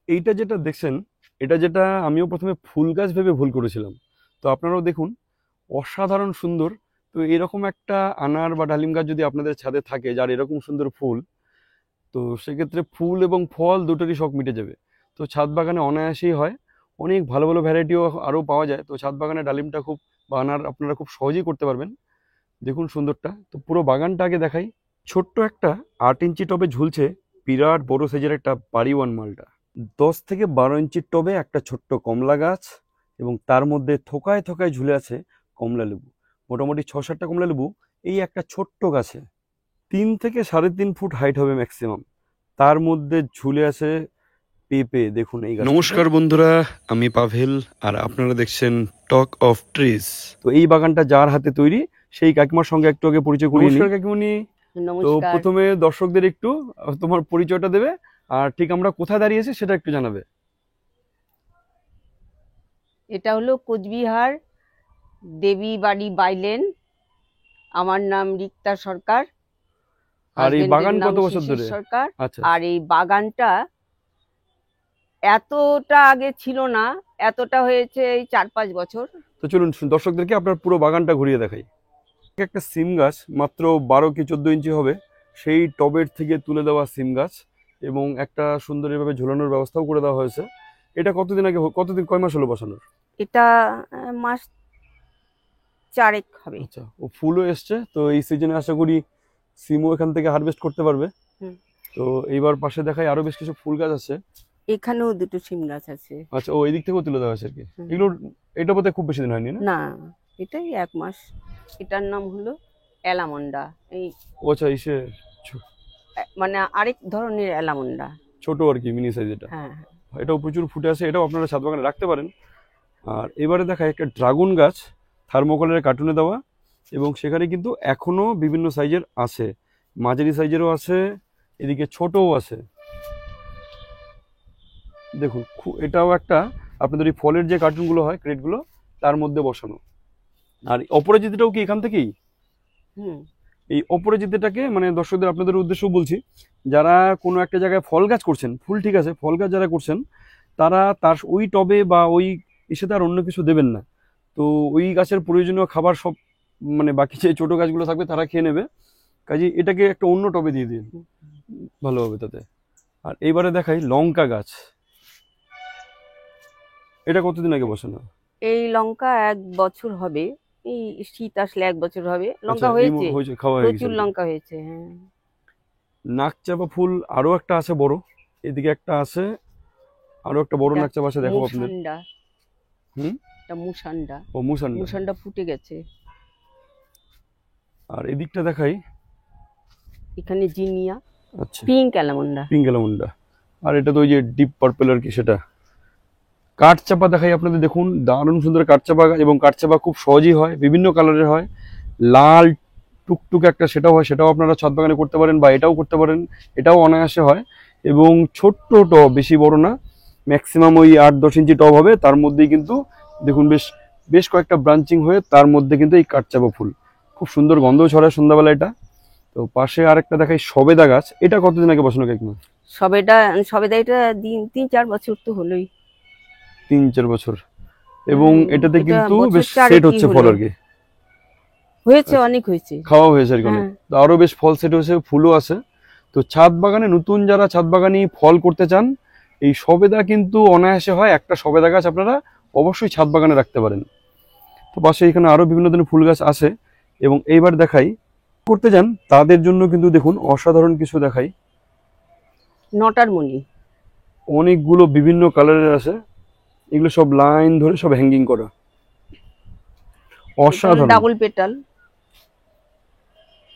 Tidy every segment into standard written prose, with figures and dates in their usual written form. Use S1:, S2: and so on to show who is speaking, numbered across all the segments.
S1: এইটা যেটা দেখছেন, এটা যেটা আমিও প্রথমে ফুল গাছ ভেবে ভুল করেছিলাম। তো আপনারাও দেখুন, অসাধারণ সুন্দর। তো এরকম একটা আনার বা ডালিম গাছ যদি আপনাদের ছাদে থাকে যার এরকম সুন্দর ফুল, তো সেক্ষেত্রে ফুল এবং ফল দুটোরই শখ মিটে যাবে। তো ছাদ বাগানে অনায়াসেই হয়, অনেক ভালো ভালো ভ্যারাইটিও আরও পাওয়া যায়। তো ছাদ বাগানে ডালিমটা খুব বা আনার আপনারা খুব সহজেই করতে পারবেন। দেখুন সুন্দরটা, তো পুরো বাগানটা আগে দেখাই। ছোট্ট একটা 8 ইঞ্চি টবে ঝুলছে বিরাট বড় সাইজের একটা বাড়িওয়ান মালটা। 10 থেকে 12 ইঞ্চির টবে একটা ছোট্ট কমলা গাছ, এবং তার মধ্যে থোকায় থোকায় ঝুলে আছে কমলা লেবু। মোটামুটি 6-7টা কমলা লেবু এই একটা ছোট্ট গাছে। 3 থেকে 3.5 ফুট হাইট হবে ম্যাক্সিমাম। তার মধ্যে ঝুলে আছে পেঁপে। দেখুন এই গাছ। নমস্কার বন্ধুরা, আমি পাভেল, আর আপনারা দেখছেন টক অফ ট্রিজ। তো এই বাগানটা যার হাতে তৈরি সেই কাকিমার সঙ্গে একটু আগে পরিচয় করিয়ে নিই। নমস্কার কাকিমণি। তো
S2: নমস্কার।
S1: প্রথমে দর্শকদের একটু তোমার পরিচয়টা দেবে, আর ঠিক আমরা কোথায় দাঁড়িয়েছি সেটা একটু জানাবে।
S2: এটা হলো কোচবিহার দেবী বাড়ি বাইলেন। আমার নাম রিক্তা সরকার।
S1: আর এই
S2: হাজবেন্ডের
S1: বাগান
S2: নাম
S1: কত বছর
S2: শিশির
S1: ধরে?
S2: সরকার।
S1: আচ্ছা।
S2: আর এই বাগানটা এতটা আগে ছিল না, এতটা হয়েছে এই 4-5 বছর।
S1: তো চলুন দর্শকদেরকে আপনার পুরো বাগানটা ঘুরিয়ে দেখাই। একটা সিম গাছ মাত্র 12 কি 14 ইঞ্চি হবে, সেই টবের থেকে তুলে দেওয়া সিম গাছ, এবং একটা সুন্দর এভাবে ঝোলানোর ব্যবস্থাও করে দেওয়া হয়েছে। এটা কতদিন আগে, কতদিন, কয় মাস হলো বসানোর?
S2: এটা মাস 4 হবে।
S1: আচ্ছা, ও ফুলও এসছে, তো এই সিজনে আশা করি সিমও এখান থেকে হারভেস্ট করতে পারবে। তো এইবার পাশে দেখাই আরো বেশ কিছু ফুল গাছ আছে।
S2: এখানেও দুটো সিম গাছ আছে।
S1: আচ্ছা, ও এই দিক থেকেও তুলে দেওয়া আছে আর কি। এগুলো, এটা বোধহয় খুব বেশি দিন হয়নি না?
S2: না, এটাই 1 মাস। এটার নাম হলো অ্যালামন্ডা। এই
S1: ও আচ্ছা, ইসে
S2: মানে আরেক ধরনের অ্যালামন্ডা।
S1: ছোট আর কি, মিনি সাইজ এটা।
S2: হ্যাঁ।
S1: এটাও প্রচুর ফুটে আছে, এটাও আপনারা ছাদ বাগানে রাখতে পারেন। আর এবারে দেখায় একটা ড্রাগন গাছ, থার্মোকলের কার্টুনে দেওয়া, এবং সেখানে কিন্তু এখনো বিভিন্ন সাইজের আছে, মাঝারি সাইজেরও আছে, এদিকে ছোটও আছে। দেখুন এটাও একটা আপনাদের এই ফলের যে কার্টুনগুলো হয়, ক্রেটগুলো, তার মধ্যে বসানো। আর অপরাজিতাটাও কি এখান থেকেই? এই অপরাজিতাটাকে মানে দর্শকদের আপনাদের উদ্দেশ্যও বলছি, যারা কোনো একটা জায়গায় ফল গাছ করছেন, ফুল ঠিক আছে, ফল গাছ যারা করছেন তারা তার ওই টবে বা ওই ইসেতে আর অন্য কিছু দেবেন না। তো ওই গাছের প্রয়োজনীয় খাবার সব মানে বাকি যে ছোট গাছগুলো থাকবে তারা খেয়ে নেবে, কাজে এটাকে একটা অন্য টবে দিয়ে দিন, ভালো হবে তাতে। আর এইবারে দেখাই লঙ্কা গাছ। এটা কতদিন আগে বসানো?
S2: এই লঙ্কা 1 বছর হবে। এই শীত আসলে 1 বছর হবে।
S1: আচ্ছা,
S2: লঙ্কা হয়েছে,
S1: খাওয়া হয়ে গেছে।
S2: প্রচুর লঙ্কা হয়েছে। হ্যাঁ।
S1: নাকচাপা ফুল আরো একটা আছে বড়, এদিকে একটা আছে, আরো একটা বড়
S2: এটা
S1: নাকচাপা আছে, দেখাবো আপনাদের।
S2: মুসান্ডা।
S1: হুম,
S2: এটা মুসান্ডা।
S1: ও মুসান্ডা।
S2: মুসান্ডা ফুটে গেছে।
S1: আর এদিকটা দেখাই।
S2: এখানে জিনিয়া,
S1: আচ্ছা,
S2: পিঙ্ক অ্যালামন্ডা।
S1: Pink allamanda. আর এটা তো ওই যে ডিপ পার্পল আর কি, সেটা। কাঠচাপা দেখাই আপনাদের, দেখুন দারুণ সুন্দর কাঠচাপা, এবং কাঠচাপা খুব সহজেই হয়, বিভিন্ন কালারের হয়। লাল টুকটুক একটা সেটাও হয়, সেটাও আপনারা ছাদ বাগানে করতে পারেন, বা এটাও করতে পারেন, এটাও অনায়াসে হয়। এবং ছোট্ট টব, বেশি বড় না, ম্যাক্সিমাম ওই 8-10 ইঞ্চি টব হবে, তার মধ্যেই কিন্তু দেখুন বেশ বেশ কয়েকটা ব্রাঞ্চিং হয়ে তার মধ্যে কিন্তু এই কাঠচাপা ফুল, খুব সুন্দর গন্ধ ছড়ায় সন্ধ্যাবেলা এটা। তো পাশে আরেকটা দেখাই সবেদা গাছ। এটা কতদিন আগে বসানো কাকিমা?
S2: সবেদা এটা 3-4 বছর তো হলোই।
S1: 3-4 বছর। এবং এটাতে
S2: এটা
S1: কিন্তু
S2: বছর
S1: বেশ
S2: চারেকই
S1: সেট হচ্ছে ফল
S2: হলো।
S1: আর কি।
S2: হয়েছে, অনেক হয়েছে।
S1: খাওয়া হয়েছে আর কি অনেক।
S2: হ্যাঁ।
S1: তো আরো বেশ ফল সেট হয়েছে, ফুলও আছে। তো ছাদ বাগানে নতুন যারা ছাদ বাগানি ফল করতে চান, এই সবেদা কিন্তু অনায়াসে হয়। একটা সবেদা গাছ আপনারা অবশ্যই ছাদ বাগানে রাখতে পারেন। তো পাশে এখানে আরো বিভিন্ন ধরনের ফুল গাছ আছে। এবং এইবার দেখাই, করতে যান তাদের জন্য কিন্তু দেখুন অসাধারণ কিছু দেখাই।
S2: নটার মণি
S1: অনেকগুলো বিভিন্ন কালারের আছে, এগুলো সব লাইন ধরে সব হ্যাঙ্গিং করা, অসাধারণ।
S2: ডাবল পেটাল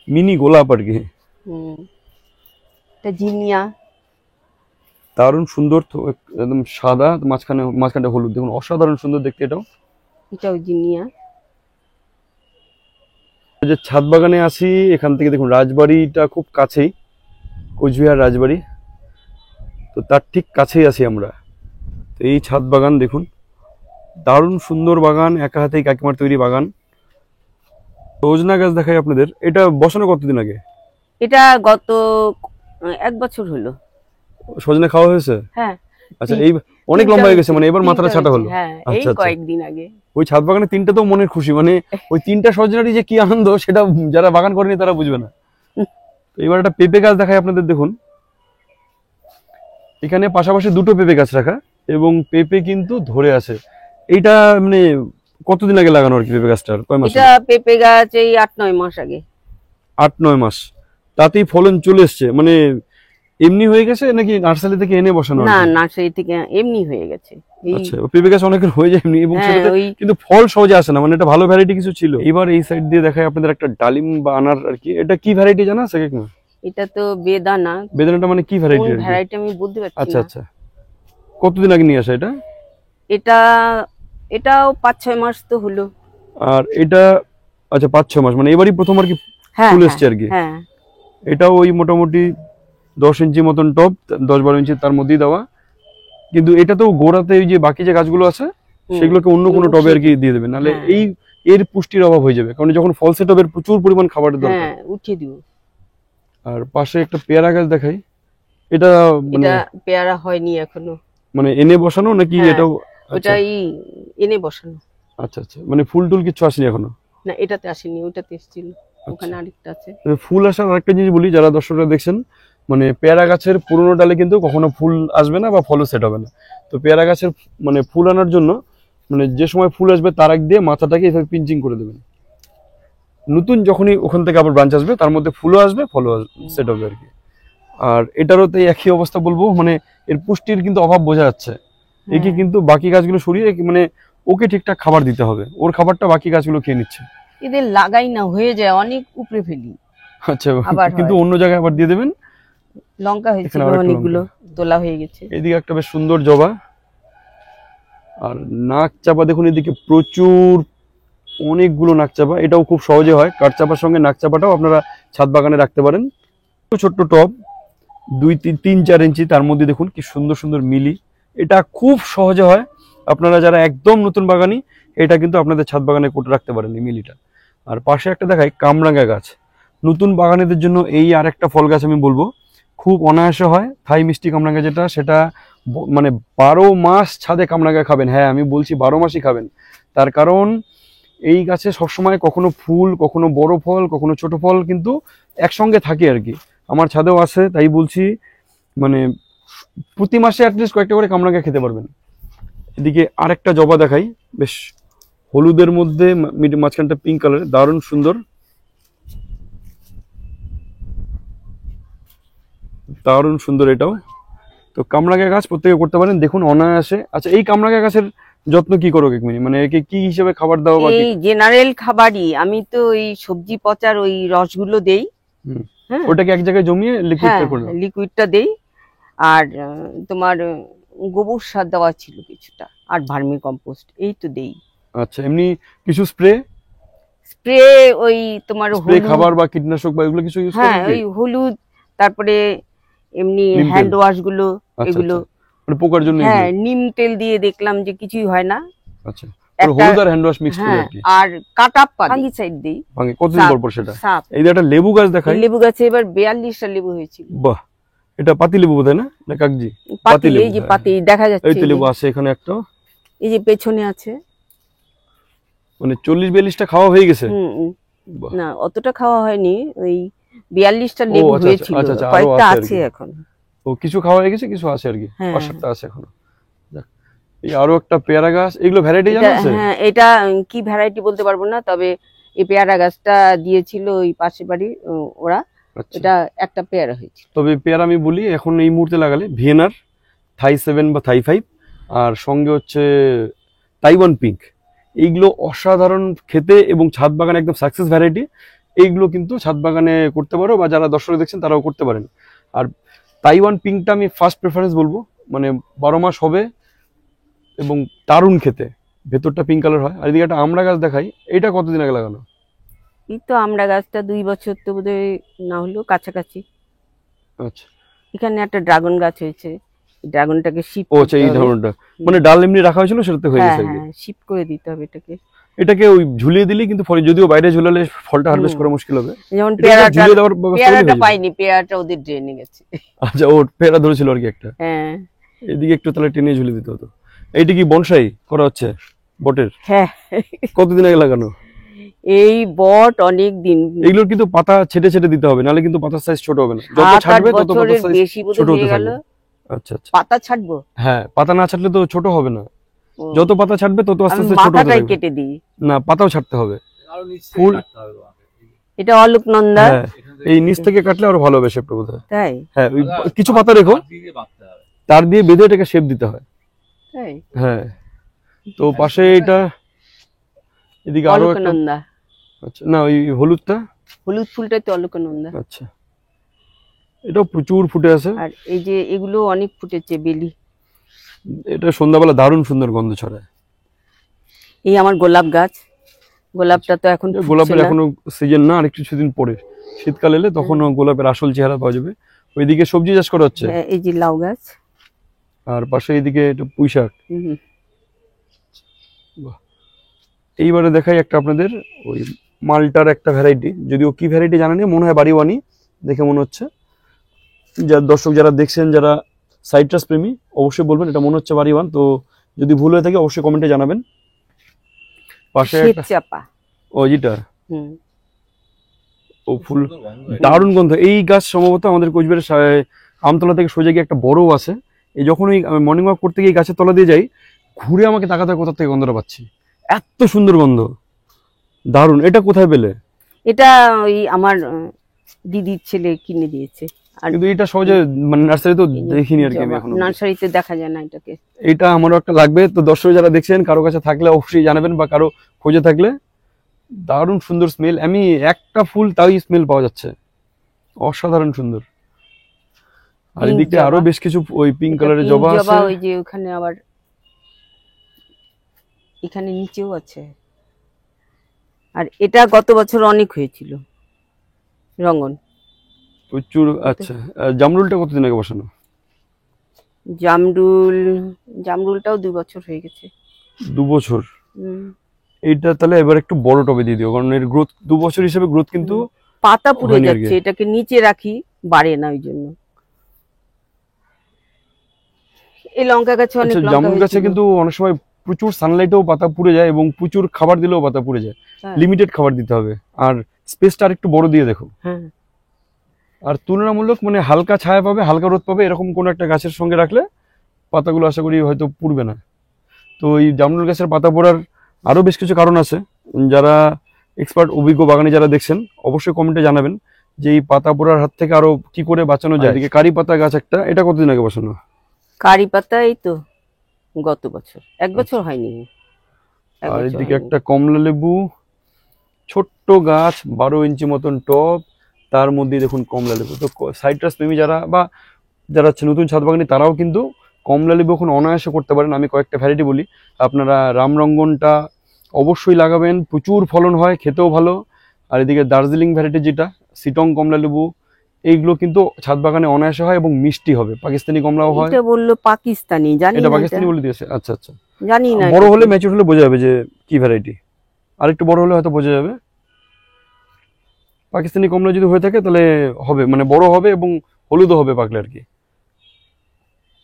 S1: মিনি গোলাপ আর কি।
S2: এটা জিনিয়া।
S1: দারুণ সুন্দর, তো একদম সাদা, মাঝখানটা হলুদ, দেখুন অসাধারণ সুন্দর দেখতে এটাও।
S2: এটাও জিনিয়া।
S1: যে ছাদ বাগানে আছি, এখান থেকে দেখুন রাজবাড়িটা খুব কাছেই, কোচবিহার রাজবাড়ি, তো তার ঠিক কাছেই আছি আমরা। তো এই ছাদ বাগান দেখুন, দারুণ সুন্দর বাগান, একা হাতেই কাকিমার তৈরি বাগান। সজনা গাছ দেখাই আপনাদের, এটা বসানো কতদিন আগে?
S2: এটা গত 1 বছর হলো।
S1: সজনে খাওয়া হয়েছে?
S2: হ্যাঁ,
S1: আচ্ছা, এই অনেক লম্বা হয়ে গেছে, মানে এবার মাথাটা
S2: তিনটা
S1: ছাটা
S2: হয়েছে,
S1: হলো।
S2: হ্যাঁ এই
S1: আচ্ছা, আচ্ছা।
S2: কয়েকদিন আগে।
S1: ওই ছাদ বাগানে তিনটা তো মনের খুশি, মানে ওই তিনটা সজনারই যে কি আনন্দ সেটা যারা বাগান করেনি তারা বুঝবে না। তো এবার একটা পেঁপে গাছ দেখাই আপনাদের, দেখুন এখানে পাশাপাশি দুটো পেঁপে গাছ রাখা এবং পেঁপে কিন্তু ধরে আছে। এইটা মানে কতদিন আগে লাগানো আর কি পেঁপে গাছটার, কয় মাস?
S2: এটা পেঁপে গাছ এই 8-9 মাস আগে।
S1: 8-9 মাস, তাতেই ফলন চলে এসছে? মানে এমনি হয়ে গেছে নাকি নার্সারি থেকে এনে বসানো?
S2: না, নার্সারি থেকে এমনি হয়ে গেছে। এই
S1: আচ্ছা, পেঁপে গাছ অনেকের হয়ে যায় এমনি, এবং
S2: হ্যাঁ,
S1: সেটাতে
S2: ওই
S1: কিন্তু ফল সহজে আসে না, মানে এটা ভালো ভ্যারাইটি কিছু ছিল। এবার এই সাইড দিয়ে দেখায় আপনাদের একটা ডালিম বা আনার আর কি। এটা কি ভ্যারাইটি জানা আছে কাকিমা?
S2: এটা তো বেদানা।
S1: বেদানাটা মানে কি ভ্যারাইটি?
S2: কোন ভ্যারাইটি আমি বলতে পারছি
S1: আচ্ছা
S2: না।
S1: আচ্ছা, কতদিন আগে নিয়ে আসা এটা?
S2: এটা এটাও 5-6 মাস তো হলো।
S1: আর এটা আচ্ছা 5-6 মাস, মানে এবারই প্রথম আর কি
S2: হ্যাঁ
S1: ফুল
S2: হ্যাঁ,
S1: এসছে আর কি।
S2: হ্যাঁ
S1: এটাও ওই মোটামুটি 10 ইঞ্চি মতন টব, 10-12 ইঞ্চি তার মধ্যেই দেওয়া। কিন্তু এটা তো গোড়াতে ওই যে বাকি যে গাছগুলো আছে সেগুলোকে অন্য কোনো টবে আর কি দিয়ে দেবে, নাহলে
S2: হ্যাঁ।
S1: এই এর পুষ্টির অভাব হয়ে যাবে, কারণ যখন ফল সেট হবে প্রচুর পরিমাণ খাবারের দরকার।
S2: হ্যাঁ উঠিয়ে দিব।
S1: আর পাশে একটা পেয়ারা গাছ দেখাই। এটা মানে
S2: এটা পেয়ারা হয়নি এখনো।
S1: মানে এনে বসানো নাকি
S2: হ্যাঁ,
S1: এটাও? আচ্ছা
S2: ওটাই এনে বসানো।
S1: আচ্ছা আচ্ছা, মানে ফুল টুল কিছু আসেনি এখনো?
S2: না, এটাতে আসেনি, ওটাতে এসেছিল। ওখানে আরেকটা আছে।
S1: তবে ফুল আসার আরেকটা জিনিস বলি, যারা দর্শকরা দেখছেন, মানে পেয়ারা গাছের পুরোনো ডালে কিন্তু কখনো ফুল আসবে না বা ফলও সেট হবে না। তো পেয়ারা গাছের মানে ফুল আনার জন্য মানে যে সময় ফুল আসবে তার আগ দিয়ে মাথাটাকে এভাবে পিঞ্চিং করে দেবেন। নতুন যখনই ওখান থেকে আবার ব্রাঞ্চ আসবে তার মধ্যে ফুলও আসবে, ফলও সেট হবে আর কি। আর এটারও তো একই অবস্থা বলবো, মানে এর পুষ্টির কিন্তু অভাব বোঝা যাচ্ছে। একে কিন্তু বাকি গাছগুলো সরিয়ে মানে ওকে ঠিকঠাক খাবার দিতে হবে, ওর খাবারটা বাকি গাছগুলো খেয়ে নিচ্ছে।
S2: এদের লাগাই না, হয়ে যায় অনেক উপরে ফেলি।
S1: আচ্ছা,
S2: আবার
S1: কিন্তু অন্য জায়গায় আবার দিয়ে দেবেন।
S2: লঙ্কা হয়েছিল
S1: এখানে আরেকটা
S2: অনেকগুলো,
S1: লঙ্কা।
S2: তোলা হয়ে গেছে।
S1: এদিকে একটা বেশ সুন্দর জবা। আর নাক চাপা দেখুন এদিকে প্রচুর, অনেকগুলো নাক চাপা। এটাও খুব সহজে হয়, কাঠ চাপার সঙ্গে নাক চাপাটাও আপনারা ছাদ বাগানে রাখতে পারেন। ছোট্ট টব 2-3-4 ইঞ্চি, তার মধ্যে দেখুন কি সুন্দর সুন্দর মিলি। এটা খুব সহজে হয়, আপনারা যারা একদম নতুন বাগানি এটা কিন্তু আপনাদের ছাদ বাগানে করে রাখতে পারেন এই মিলিটা। আর পাশে একটা দেখাই কামরাঙা গাছ। নতুন বাগানীদের জন্য এই আরেকটা ফল গাছ আমি বলবো, খুব অনায়াসে হয়। থাই মিষ্টি কামরাঙা যেটা, সেটা মানে 12 মাস ছাদে কামরাঙা খাবেন। হ্যাঁ আমি বলছি 12 মাসই খাবেন। তার কারণ এই গাছে সবসময় কখনো ফুল, কখনো বড় ফল, কখনো ছোট ফল কিন্তু একসঙ্গে থাকে আর কি। আমার ছাদেও আছে, তাই বলছি মানে প্রতি মাসে অ্যাটলিস্ট কয়েকটা করে কামরাঙা খেতে পারবেন। এদিকে আরেকটা জবা দেখাই, বেশ হলুদের মধ্যে মাঝখানটা পিঙ্ক কালারের, দারুণ সুন্দর, দারুণ সুন্দর এটাও। তো কামরাঙা গাছ প্রত্যেকে করতে পারেন, দেখুন অনায়াসে। আচ্ছা, এই কামরাঙা গাছের যত্ন কি করো এক মিনিট, মানে একে কি হিসেবে খাবার দাও?
S2: এই জেনারেল খাবারই, আমি তো ওই সবজি পচার ওই রসগুলো দেই। হ্যাঁ,
S1: ওটাকে এক জায়গায় জমিয়ে লিকুইড
S2: হ্যাঁ
S1: করে দাও?
S2: লিকুইডটা দেই। আর তোমার গোবর সার দেওয়া ছিল কিছুটা, আর ভার্মি কম্পোস্ট এই তো দেই।
S1: আচ্ছা, এমনি কিছু স্প্রে
S2: স্প্রে ওই তোমার
S1: স্প্রে
S2: হলুদ,
S1: খাবার বা কীটনাশক বা এগুলো কিছু ইউজ
S2: হ্যাঁ
S1: করেন কি?
S2: ওই হলুদ, তারপরে এমনি
S1: নিম তেল?
S2: হ্যান্ড ওয়াশ গুলো,
S1: আচ্ছা,
S2: এগুলো।
S1: মানে পোকার জন্য
S2: হ্যাঁ,
S1: এগুলো?
S2: নিম তেল দিয়ে দেখলাম যে কিছুই হয় না।
S1: আচ্ছা,
S2: একটা-
S1: হলুদ আর হ্যান্ড ওয়াশ মিক্স করে
S2: হ্যাঁ,
S1: আর কি।
S2: আর কাটা ফাঙ্গিসাইড দিই।
S1: ভাঙে কতদিন পর পর সেটা?
S2: সাপ।
S1: এই যে একটা লেবু গাছ দেখাই।
S2: লেবু গাছে এবার 42টা লেবু হয়েছিল।
S1: বাহ, এটা পাতি লেবু বোধহয় না, না কাগজি?
S2: পাতি,
S1: লেবু,
S2: এই যে
S1: হ্যাঁ।
S2: পাতি দেখা যাচ্ছে,
S1: এই তো
S2: এই
S1: লেবু
S2: যে-
S1: আছে এখানে একটা,
S2: এই যে পেছনে আছে।
S1: মানে 40-42টা খাওয়া হয়ে গেছে? বাহ।
S2: না অতটা খাওয়া হয়নি, ওই 42টা
S1: ও,
S2: লেবু
S1: আচ্ছা,
S2: হয়েছিল,
S1: আচ্ছা, আচ্ছা, আরো
S2: কয়েকটা
S1: আছে আর
S2: আছে
S1: কি।
S2: এখন।
S1: ও, কিছু খাওয়া হয়ে গেছে, কিছু আছে আর কি,
S2: হ্যাঁ।
S1: 5-7টা আছে এখনো। যাক, এই আরো একটা পেয়ারা গাছ, এগুলো ভ্যারাইটি জানা আছে?
S2: হ্যাঁ, এটা কি ভ্যারাইটি বলতে পারবো না, তবে এই পেয়ারা গাছটা দিয়েছিল ওই পাশের বাড়ি ওরা,
S1: আচ্ছা,
S2: এটা একটা পেয়ারা হয়েছিল।
S1: তবে পেয়ারা আমি বলি এখন এই মুহূর্তে লাগালে ভিয়েনার, থাই 7 বা থাই 5, আর সঙ্গে হচ্ছে তাইওয়ান পিঙ্ক। এইগুলো অসাধারণ খেতে এবং ছাদ বাগানে একদম সাকসেস ভ্যারাইটি। এইগুলো কিন্তু ছাদ বাগানে করতে পারো, বা যারা দর্শক দেখছেন তারাও করতে পারেন। আর তাইওয়ান পিঙ্কটা আমি ফার্স্ট প্রেফারেন্স বলবো, মানে 12 মাস হবে এবং দারুণ খেতে, ভেতরটা পিঙ্ক কালার হয়। আর এদিকে একটা আমড়া গাছ দেখাই, এটা কতদিন আগে লাগানো?
S2: এই তো আমরা গাছটা 2 বছর তো বোধহয় না হলেও কাছাকাছি।
S1: আচ্ছা,
S2: এখানে একটা ড্রাগন গাছ হয়েছে, ড্রাগনটাকে শিপ
S1: ও আচ্ছা, এই ধরনটা মানে ডাল এমনি রাখা হয়েছিল, সেটাতে হয়ে
S2: হ্যাঁ
S1: গেছে আর কি।
S2: হ্যাঁ, শিপ করে দিতে হবে এটাকে।
S1: এটাকে ওই ঝুলিয়ে দিলেই কিন্তু ফলে, যদিও বাইরে ঝুলালে ফলটা হারভেস্ট করা মুশকিল হবে।
S2: যেমন
S1: এটাকে
S2: পেয়ারাটা,
S1: ঝুলিয়ে দেওয়ার ব্যবস্থা করলেই
S2: পেয়ারাটা
S1: হয়ে যাবে।
S2: পাইনি, পেয়ারাটা ওদের ড্রেনে গেছে।
S1: আচ্ছা, ও পেয়ারা ধরেছিল আর কি একটা।
S2: হ্যাঁ,
S1: এদিকে একটু তাহলে টেনে ঝুলে দিতে হতো। এইটা কি বনসাই করা হচ্ছে বটের?
S2: হ্যাঁ,
S1: কতদিন আগে লাগানো?
S2: এই বট অনেক দিন,
S1: এগুলোর কিন্তু পাতা ছেটে ছেটে দিতে হবে, নাহলে কিন্তু পাতার সাইজ ছোট হবে না। যত
S2: 7-8
S1: ছাড়বে তত পাতার
S2: বছরের
S1: সাইজ
S2: বেশি বোধহয়
S1: ছোট হতে
S2: হয়ে গেল।
S1: থাকবে। আচ্ছা আচ্ছা।
S2: পাতা ছাড়বো?
S1: হ্যাঁ, পাতা না ছাড়লে তো ছোট হবে না।
S2: ও,
S1: যত পাতা ছাড়বে তত আস্তে
S2: আমি
S1: আস্তে ছোট হতে
S2: মাথাটাই
S1: থাকবে।
S2: কেটে দিই।
S1: না, পাতাও ছাড়তে হবে। ফুল,
S2: এটা অলোকনন্দা।
S1: হ্যাঁ, এই নিচ থেকে কাটলে আরো ভালো হবে শেপটা বোধহয়।
S2: তাই?
S1: হ্যাঁ, ওই কিছু পাতা রেখো, তার দিয়ে বেঁধে এটাকে শেপ দিতে হয়।
S2: তাই?
S1: হ্যাঁ, তো পাশে এটা, এদিকে আরো একটা।
S2: অলোকনন্দা।
S1: আচ্ছা, না ওই হলুদটা।
S2: হলুদ ফুলটাই তো অলোকনন্দা।
S1: আচ্ছা, এটাও প্রচুর ফুটে আছে।
S2: আর এই যে এগুলো অনেক ফুটেছে, বেলি।
S1: এটা সন্ধ্যাবেলা দারুণ সুন্দর গন্ধ ছড়ায়।
S2: এই আমার গোলাপ গাছ, গোলাপটা তো এখন ফুটছে
S1: গোলাপের
S2: না।
S1: এখনো সিজন না, আর কিছুদিন পরে শীতকাল এলে তখন গোলাপের আসল চেহারা পাওয়া যাবে। ওইদিকে সবজি চাষ করা হচ্ছে,
S2: হ্যাঁ, এই যে লাউ গাছ।
S1: আর পাশে এইদিকে এটা পুঁই শাক।
S2: হুম।
S1: এইবারে দেখাই একটা আপনাদের ওই মালটার একটা ভ্যারাইটি, যদিও কি ভ্যারাইটি জানা নেই, মনে হয় বাড়িওয়ানি দেখে মনে হচ্ছে। যার দর্শক যারা দেখছেন, যারা সাইট্রাস প্রেমী, অবশ্যই বলবেন এটা মনে হচ্ছে বাড়িওয়ান। তো যদি ভুল হয়ে থাকে অবশ্যই কমেন্টে জানাবেন। পাশে একটা,
S2: চাপা।
S1: ও যেটা,
S2: হুম।
S1: ও ফুল দারুণ গন্ধ। এই গাছ সম্ভবত আমাদের কোচবিহারের আমতলা থেকে সোজা গিয়ে একটা বড়ও আছে। এই যখন ওই মর্নিং ওয়াক করতে গিয়ে গাছের তলা দিয়ে যাই, ঘুরে আমাকে তাকাতে হয় কোথা থেকে গন্ধটা পাচ্ছি। এত সুন্দর গন্ধ, দারুণ। এটা কোথায় পেলে?
S2: এটা ওই আমার দিদির ছেলে কিনে দিয়েছে। আর
S1: কিন্তু এটা সহজে মানে নার্সারি তো দেখিনি আর কি আমি এখনো।
S2: নার্সারিতে দেখা যায় না এটাকে।
S1: এটা আমারও একটা লাগবে। তো দর্শক যারা দেখছেন, কারো কাছে থাকলে অবশ্যই জানাবেন, বা কারো খোঁজে থাকলে। দারুণ সুন্দর স্মেল, আমি একটা ফুল তাই স্মেল পাওয়া যাচ্ছে, অসাধারণ সুন্দর। আর
S2: Pink
S1: এদিকে
S2: জবা।
S1: আরো বেশ কিছু ওই পিঙ্ক
S2: এটা
S1: কালারের
S2: pink
S1: জবা আছে।
S2: ওই যে ওখানে আবার এখানে নিচেও আছে। আর এটা গত বছর অনেক হয়েছিল, রঙন।
S1: প্রচুর। আচ্ছা, জামরুলটা কতদিন আগে বসানো?
S2: জামরুলটাও 2 বছর হয়ে গেছে।
S1: 2 বছর।
S2: হুম।
S1: এইটা তাহলে এবার একটু বড় টবে দিয়ে দিও, কারণ এর গ্রোথ 2 বছর হিসেবে গ্রোথ কিন্তু
S2: পাতা পুড়ে
S1: হয়নি আর কি।
S2: যাচ্ছে, এটাকে নিচে রাখি, বাড়ে না ওই জন্য। এই লঙ্কা গাছে অনেক
S1: আচ্ছা,
S2: লঙ্কা
S1: জামরুল গাছে
S2: হয়েছিল।
S1: কিন্তু অনেক সময় প্রচুর সানলাইটেও পাতা পুড়ে যায়, এবং প্রচুর খাবার দিলেও পাতা পুড়ে যায়।
S2: হ্যাঁ।
S1: লিমিটেড খাবার দিতে হবে, আর স্পেসটা আর একটু বড় দিয়ে দেখো।
S2: হ্যাঁ।
S1: আর তুলনামূলক মানে হালকা ছায়া পাবে, হালকা রোদ পাবে, এরকম কোন একটা গাছের সঙ্গে রাখলে পাতাগুলো আশা করি হয়তো পুড়বে না। তো এই জামরুল গাছের পাতা পোড়ার আরো বেশ কিছু কারণ আছে। যারা এক্সপার্ট, অভিজ্ঞ বাগানি যারা দেখছেন, অবশ্যই কমেন্টে জানাবেন যে এই পাতা পোড়ার হাত থেকে আরো কি করে বাঁচানো যায়। এদিকে কারি পাতা গাছ একটা, এটা কতদিন আগে বসানো?
S2: কারি পাতা এই তো গত বছর, 1 বছর হয়নি।
S1: আর এদিকে একটা কমলা লেবু, ছোট্ট গাছ, 12 ইঞ্চি মতন টব, তার মধ্যে দেখুন কমলা লেবু। তো সাইট্রাস প্রেমী যারা, বা যারা নতুন ছাদ বাগানি, তারাও কিন্তু কমলা লেবু এখন অনায়াসে করতে পারেন। আমি কয়েকটা ভ্যারাইটি বলি, আপনারা রামরঙ্গনটা অবশ্যই লাগাবেন, প্রচুর ফলন হয়, খেতেও ভালো। আর এদিকে দার্জিলিং ভ্যারাইটি যেটা সিটং কমলা লেবু, এইগুলো কিন্তু ছাদ বাগানে অনায়াসে হয় এবং মিষ্টি হবে। পাকিস্তানি কমলাও হয়।
S2: এটা বললো পাকিস্তানি, জানি
S1: এটা
S2: না,
S1: পাকিস্তানি বলে দিয়েছে। আচ্ছা আচ্ছা,
S2: জানি না।
S1: বড় হলে, ম্যাচিউর হলে বোঝা যাবে যে কি ভ্যারাইটি। আর একটু বড় হলে হয়তো বোঝা যাবে। পাকিস্তানি কমলা যদি হয়ে থাকে তাহলে হবে, মানে বড় হবে এবং হলুদও হবে পাকলে আর কি।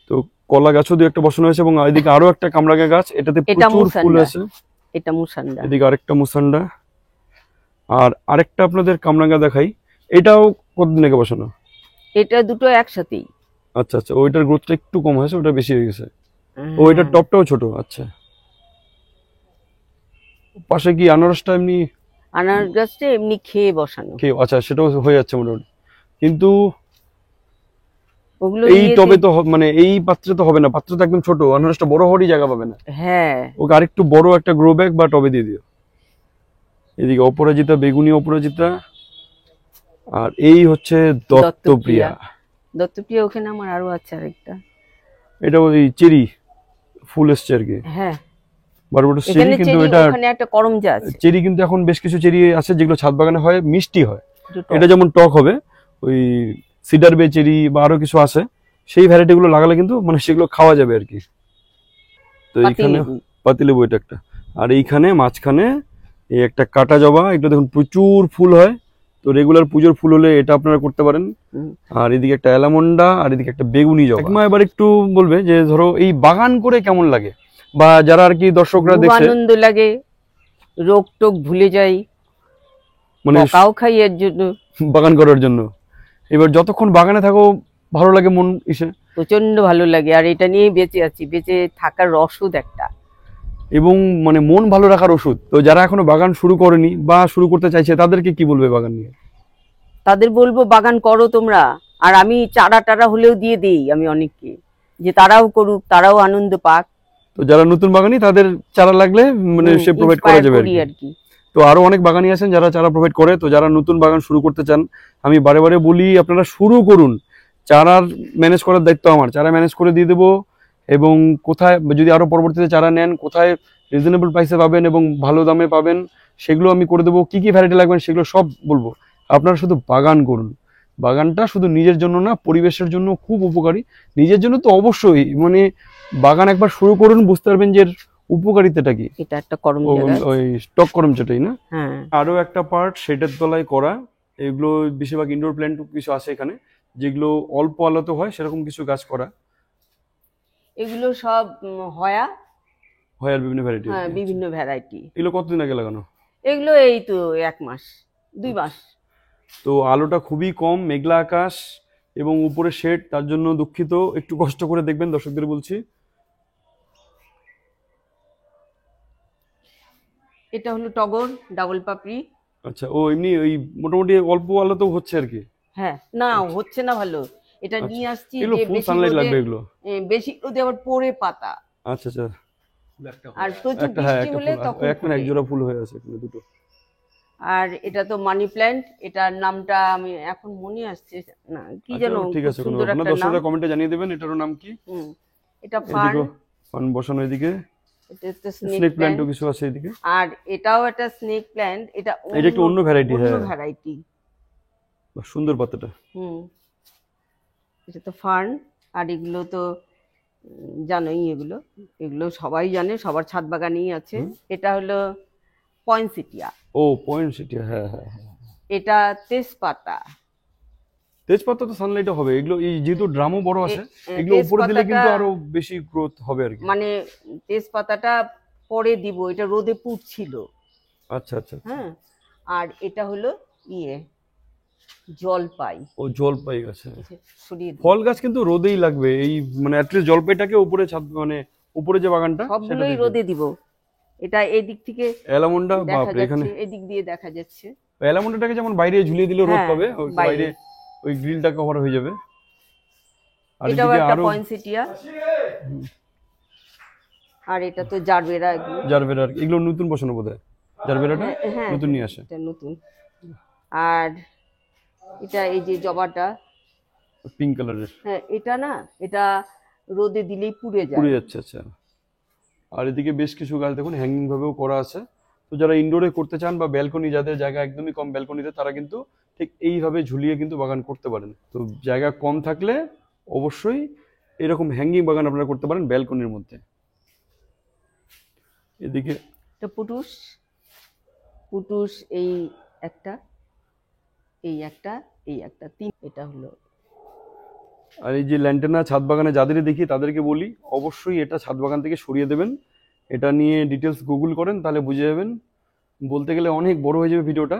S1: তো কলা গাছও 2-1টা বসানো হয়েছে, এবং এদিকে আরো একটা কামরাঙা গাছ, এটাতে
S2: এটা
S1: প্রচুর ফুল
S2: মুসান্ডা।
S1: আছে।
S2: এটা মুসান্ডা।
S1: এদিকে আরেকটা মুসান্ডা, আর আরেকটা আপনাদের কামরাঙা দেখাই। এটাও কতদিন আগে বসানো?
S2: এটা দুটো একসাথেই।
S1: আচ্ছা আচ্ছা, ওইটার গ্রোথটা একটু কম হয়েছে, ওটা বেশি হয়ে গেছে। ওইটার টপটাও ছোট। আচ্ছা, পাশে কি আনারসটা এমনি?
S2: আনারস গাছটা এমনি খেয়ে বসানো।
S1: আচ্ছা, সেটাও হয়ে যাচ্ছে মোটামুটি। কিন্তু
S2: ওগুলো
S1: এই টবে তো মানে এই পাত্রে তো হবে না, পাত্র তো একদম ছোট, আনারসটা বড় হওয়ারই জায়গা পাবে না।
S2: হ্যাঁ,
S1: ওকে আরেকটু বড় একটা গ্রো ব্যাগ বা টবে দিয়ে দিও। এদিকে অপরাজিতা, বেগুনি অপরাজিতা, আর এই হচ্ছে দত্তপ্রিয়া।
S2: দত্তপ্রিয়া ওখানে আমার আরো আছে আরেকটা।
S1: এটা ওই চেরি ফুল এসছে আর কি।
S2: হ্যাঁ,
S1: বারবাটাস চেরি,
S2: এখানে
S1: কিন্তু
S2: চেরি,
S1: এটা
S2: ওখানে একটা করমজা আছে।
S1: চেরি কিন্তু এখন বেশ কিছু চেরি আছে যেগুলো ছাদ বাগানে হয়, মিষ্টি হয়।
S2: দুটো।
S1: এটা যেমন টক হবে, ওই সিডার বে চেরি বা আরো কিছু আছে, সেই ভ্যারাইটি গুলো লাগালে কিন্তু মানে সেগুলো খাওয়া যাবে আর কি। তো এইখানে
S2: পাতিলেবু।
S1: পাতিলেবু এটা একটা, আর এইখানে মাঝখানে এই একটা কাটা জবা, এটা দেখুন প্রচুর ফুল হয়, তো রেগুলার পুজোর ফুল হলে এটা আপনারা করতে পারেন।
S2: হুম।
S1: আর এদিকে একটা অ্যালামন্ডা আর এদিকে একটা বেগুনি জবা। মা এবার একটু বলবে যে ধরো এই বাগান করে কেমন লাগে, বা যারা আর কি দর্শকরা
S2: খুব
S1: দেখছে
S2: আনন্দ লাগে, রোগ টোগ ভুলে যাই,
S1: মানে
S2: বকাও খাই এর জন্য।
S1: বাগান করার জন্য। এবার যতক্ষণ বাগানে থাকো ভালো লাগে মন ইসে,
S2: প্রচন্ড ভালো লাগে, আর এটা নিয়েই বেঁচে আছি, বেঁচে থাকার ওষুধ একটা।
S1: এবং মানে মন ভালো রাখার ওষুধ। তো যারা এখনো বাগান শুরু করেনি বা শুরু করতে চাইছে তাদেরকে কি বলবে বাগান নিয়ে?
S2: তাদের বলবো বাগান করো তোমরা, আর আমি চারা টারা হলেও দিয়ে দিই আমি অনেককে, যে তারাও করুক, তারাও আনন্দ পাক।
S1: তো যারা নতুন বাগানি তাদের চারা লাগলে মানে সে প্রোভাইড করা যাবে
S2: করি আর কি।
S1: তো আরো অনেক বাগানি আছেন যারা চারা প্রোভাইড করে। তো যারা নতুন বাগান শুরু করতে চান, আমি বারে বারে বলি আপনারা শুরু করুন। চারার ম্যানেজ করার দায়িত্ব আমার, চারা ম্যানেজ করে দিয়ে দেবো। এবং কোথায় যদি আরো পরবর্তীতে চারা নেন, কোথায় রিজনেবল প্রাইসে পাবেন এবং ভালো দামে পাবেন সেগুলো আমি করে দেবো। কি কি ভ্যারাইটি লাগবেন সেগুলো সব বলবো। আপনারা শুধু বাগান করুন। বাগানটা শুধু নিজের জন্য না, পরিবেশের জন্য খুব উপকারী। নিজের জন্য তো অবশ্যই, মানে বাগান একবার শুরু করুন, বুঝতে পারবেন যে এর উপকারিতাটা কি।
S2: এটা একটা করম
S1: ও,
S2: জায়গা।
S1: ওই স্টক করম যেটাই না।
S2: হ্যাঁ,
S1: আরো একটা পার্ট শেডের তলায় করা, এগুলো বেশিরভাগ ইনডোর প্ল্যান্ট কিছু আছে এখানে, যেগুলো অল্প আলোতে হয় সেরকম কিছু গাছ করা
S2: এগুলো সব হয়া।
S1: হয়। আর বিভিন্ন ভ্যারাইটি,
S2: হ্যাঁ, বিভিন্ন ভ্যারাইটি।
S1: এগুলো কতদিন আগে লাগানো?
S2: এগুলো এই তো 1 মাস 2 মাস।
S1: তো আলোটা খুবই কম, মেঘলা আকাশ এবং উপরে শেড, তার জন্য দুঃখিত, একটু কষ্ট করে দেখবেন, দর্শকদের বলছি।
S2: এটা হলো টগর ডাবল পাপড়ি।
S1: আচ্ছা, ও এমনি ওই মোটামুটি অল্প আলোতেও হচ্ছে আর কি।
S2: হ্যাঁ, না হচ্ছে না ভালো, এটা নিয়ে আসছি
S1: এগুলো
S2: যে
S1: ফুল
S2: বেশি
S1: সানলাইট
S2: রোদে,
S1: লাগবে এগুলো।
S2: বেশি রোদে আবার পড়ে পাতা,
S1: আচ্ছা আচ্ছা,
S2: আর প্রচুর
S1: একটা, হ্যাঁ
S2: বৃষ্টি
S1: একটা
S2: হলে
S1: ফুল,
S2: তখন
S1: এখন এক
S2: ফোটে।
S1: জোড়া ফুল হয়ে আছে এখানে, দুটো।
S2: আর এটা তো মানি প্ল্যান্ট, এটার নামটা আমি এখন মনে আসছে না, কি
S1: আচ্ছা,
S2: যেন,
S1: ঠিক
S2: খুব
S1: আছে, কোনো
S2: সুন্দর
S1: ব্যাপার না,
S2: একটা নাম।
S1: দর্শকরা কমেন্টে জানিয়ে দেবেন এটারও নাম কি।
S2: হুম, এটা ফার্ন।
S1: এদিকে ফান বসানো, এদিকে
S2: এটা তো
S1: স্নেক
S2: স্নেক
S1: প্ল্যান্টও
S2: প্ল্যান্ট।
S1: কিছু আছে এদিকে।
S2: আর এটাও একটা স্নেক প্ল্যান্ট, এটা
S1: এটা একটু অন্য ভ্যারাইটি।
S2: অন্য
S1: হ্যাঁ,
S2: ভ্যারাইটি।
S1: বাহ, সুন্দর পাতাটা।
S2: হুম, এটা তো ফার্ন। আর এগুলো তো জানোই, এগুলো এগুলো সবাই জানে, সবার ছাদ বাগানেই আছে। এটা হলো পয়েন্সিটিয়া।
S1: ও, পয়েন্ট সিটি, হ্যাঁ হ্যাঁ হ্যাঁ।
S2: এটা তেজপাতা।
S1: তেজপাতা তো সানলাইটে হবে এগুলো, এই যেহেতু ড্রামও বড় আছে, এগুলো উপরে দিলে
S2: তেজপাতাটা
S1: কিন্তু আরো বেশি গ্রোথ হবে আর কি।
S2: মানে তেজপাতাটা পরে দিব, এটা রোদে পুড়ছিল।
S1: আচ্ছা আচ্ছা আচ্ছা।
S2: হ্যাঁ, আর এটা হলো ইয়ে জলপাই।
S1: ও, জলপাই গাছ, হ্যাঁ।
S2: সরিয়ে দিই।
S1: ফল গাছ কিন্তু রোদেই লাগবে, এই মানে অ্যাটলিস্ট জলপাইটাকে উপরে ছাদ, মানে উপরে যে বাগানটা সেটা
S2: সবগুলোই
S1: দিতে।
S2: রোদে দিব। এটা এই দিক থেকে
S1: অ্যালামন্ডা,
S2: দেখা
S1: বাপরে, এখানে
S2: যাচ্ছে, এদিক দিয়ে দেখা যাচ্ছে।
S1: অ্যালামন্ডাটাকে যেমন বাইরে ঝুলিয়ে দিলেও রোদ
S2: হ্যাঁ,
S1: পাবে, ওই
S2: বাইরে।
S1: বাইরে ওই গ্রিলটা কভার হয়ে যাবে। আর
S2: এটাও
S1: এদিকে
S2: একটা
S1: আরো
S2: পয়েন্সিটিয়া। আর এটা তো জারবেরা। এগুলো
S1: জারবেরা, এগুলো নতুন বসানো বোধহয়, জারবেরাটা
S2: হ্যাঁ,
S1: নতুন নিয়ে আসে।
S2: এটা নতুন। আর এটা এই যে জবাটা,
S1: পিঙ্ক কালারের,
S2: হ্যাঁ, এটা না, এটা রোদে দিলেই পুড়ে যায়।
S1: পুড়ে যাচ্ছে। আচ্ছা, আর এদিকে বেশ কিছু গাছ দেখুন হ্যাঙ্গিং ভাবেও করা আছে। তো যারা ইনডোরে করতে চান বা ব্যালকনি, যাদের জায়গা একদমই কম ব্যালকনিতে, তারা কিন্তু ঠিক এইভাবে ঝুলিয়ে কিন্তু বাগান করতে পারেন। তো জায়গা কম থাকলে অবশ্যই এরকম হ্যাঙ্গিং বাগান আপনারা করতে পারেন ব্যালকনির মধ্যে। এদিকে
S2: এটা পুটুস। পুটুস এই একটা, এই একটা, এই একটা, তিন। এটা হলো,
S1: আর এই যে ল্যান্টেনা ছাদ বাগানে যাদেরই দেখি তাদেরকে বলি অবশ্যই এটা ছাদ বাগান থেকে সরিয়ে দেবেন। এটা নিয়ে ডিটেলস গুগল করেন, তাহলে বুঝে যাবেন। বলতে গেলে অনেক বড় হয়ে যাবে ভিডিওটা।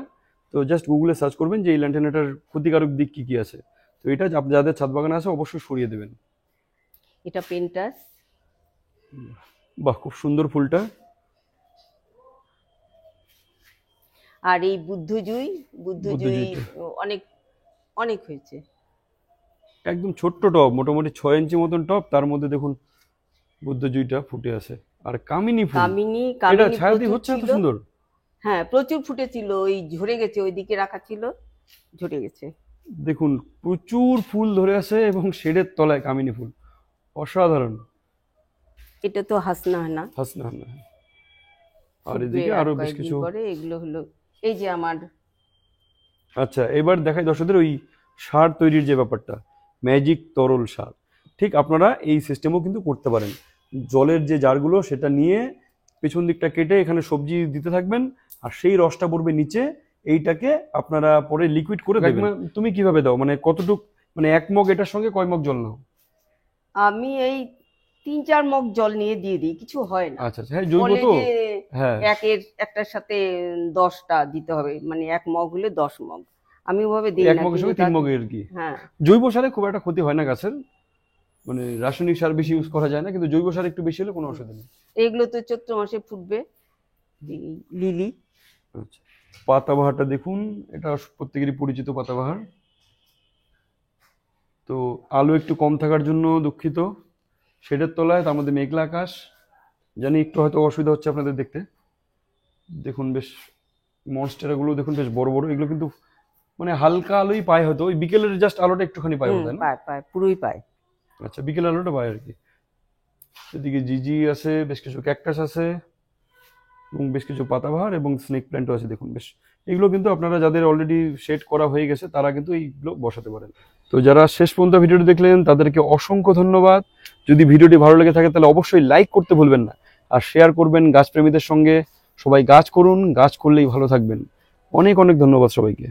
S1: তো জাস্ট গুগলে সার্চ করবেন যে এই ল্যান্টেনাটার ক্ষতিকারক দিক কি কি আছে। তো এটা যাদের ছাদ বাগানে আছে অবশ্যই সরিয়ে দেবেন।
S2: এটা পেন্টাস।
S1: বাহ, খুব সুন্দর ফুলটা।
S2: আর এই বুদ্ধজুই। বুদ্ধজুই অনেক অনেক হয়েছে।
S1: একদম ছোট্ট টব, মোটামুটি 6 ইঞ্চি মতন টব, তার মধ্যে দেখুন বুদ্ধজুইটা ফুটে আছে। আর কামিনী ফুল,
S2: কামিনী,
S1: এটা
S2: কামিনী
S1: ছায়াতি
S2: প্রচুর
S1: হচ্ছে এত
S2: ছিল।
S1: সুন্দর।
S2: হ্যাঁ, প্রচুর ফুটেছিল, ওই ঝরে গেছে, ওইদিকে রাখা ছিল, ঝরে গেছে।
S1: দেখুন প্রচুর ফুল ধরে আছে এবং শেডের তলায় কামিনী ফুল, অসাধারণ।
S2: এটা তো হাসনা না,
S1: হাসনা হাসনা। আর এদিকে আরো বেশ কিছু।
S2: পরে এগুলো হলো এই যে আমার।
S1: আচ্ছা, এবার দেখাই দর্শকদের ওই সার তৈরির যে ব্যাপারটা, ম্যাজিক তরল সার। ঠিক আপনারা এই সিস্টেমও কিন্তু করতে পারেন। জলের যে জারগুলো সেটা নিয়ে পেছন দিকটা কেটে এখানে সবজি দিতে থাকবেন, আর সেই রসটা পড়বে নিচে, এইটাকে আপনারা পরে লিকুইড করে দেবেন। তুমি কিভাবে দাও, মানে কতটুক, মানে 1 মগ এটার সঙ্গে কয় মগ জল নাও?
S2: আমি এই 3-4 মগ জল নিয়ে দিয়ে দিই, কিছু হয় না।
S1: আচ্ছা আচ্ছা, হ্যাঁ জৈব
S2: বলে
S1: তো।
S2: যে
S1: হ্যাঁ
S2: একটার সাথে 10টা দিতে হবে, মানে 1 মগ হলে 10 মগ। আমি ওভাবে দিই
S1: 1
S2: না,
S1: মগের
S2: কিন্তু
S1: সঙ্গে 3 মগে আর কি।
S2: হ্যাঁ
S1: জৈব সারে খুব একটা ক্ষতি হয় না গাছের, মানে রাসায়নিক সার বেশি ইউজ করা যায় না, কিন্তু জৈব সার একটু বেশি হলে কোনো অসুবিধা নেই।
S2: এগুলো তো চৈত্র মাসে ফুটবে, এই লিলি।
S1: আচ্ছা, পাতাবাহারটা দেখুন, এটা প্রত্যেকেরই পরিচিত পাতাবাহার। তো আলো একটু কম থাকার জন্য দুঃখিত, শেডের তলায়, তার মধ্যে মেঘলা আকাশ, জানি একটু হয়তো অসুবিধা হচ্ছে আপনাদের দেখতে। দেখুন বেশ মনস্টেরাগুলো দেখুন বেশ বড় বড়, এগুলো কিন্তু মানে হালকা আলোই পায়, হয়তো ওই বিকেলের জাস্ট আলোটা একটুখানি পায় বোধ হয় না?
S2: পায় পায়, পুরোই পায়।
S1: আচ্ছা, বিকেল আলোটা পায় আর কি। এদিকে জিজি আছে, বেশ কিছু ক্যাকটাস আছে, এবং বেশ কিছু পাতাবাহার এবং স্নেক প্ল্যান্টও আছে দেখুন। বেশ, এগুলো কিন্তু আপনারা যাদের অলরেডি সেট করা হয়ে গেছে তারা কিন্তু এইগুলো বসাতে পারেন। তো যারা শেষ পর্যন্ত ভিডিওটি দেখলেন তাদেরকে অসংখ্য ধন্যবাদ। যদি ভিডিওটি ভালো লেগে থাকে তাহলে অবশ্যই লাইক করতে ভুলবেন না, আর শেয়ার করবেন গাছপ্রেমীদের সঙ্গে। সবাই গাছ করুন, গাছ করলেই ভালো থাকবেন। অনেক অনেক ধন্যবাদ সবাইকে।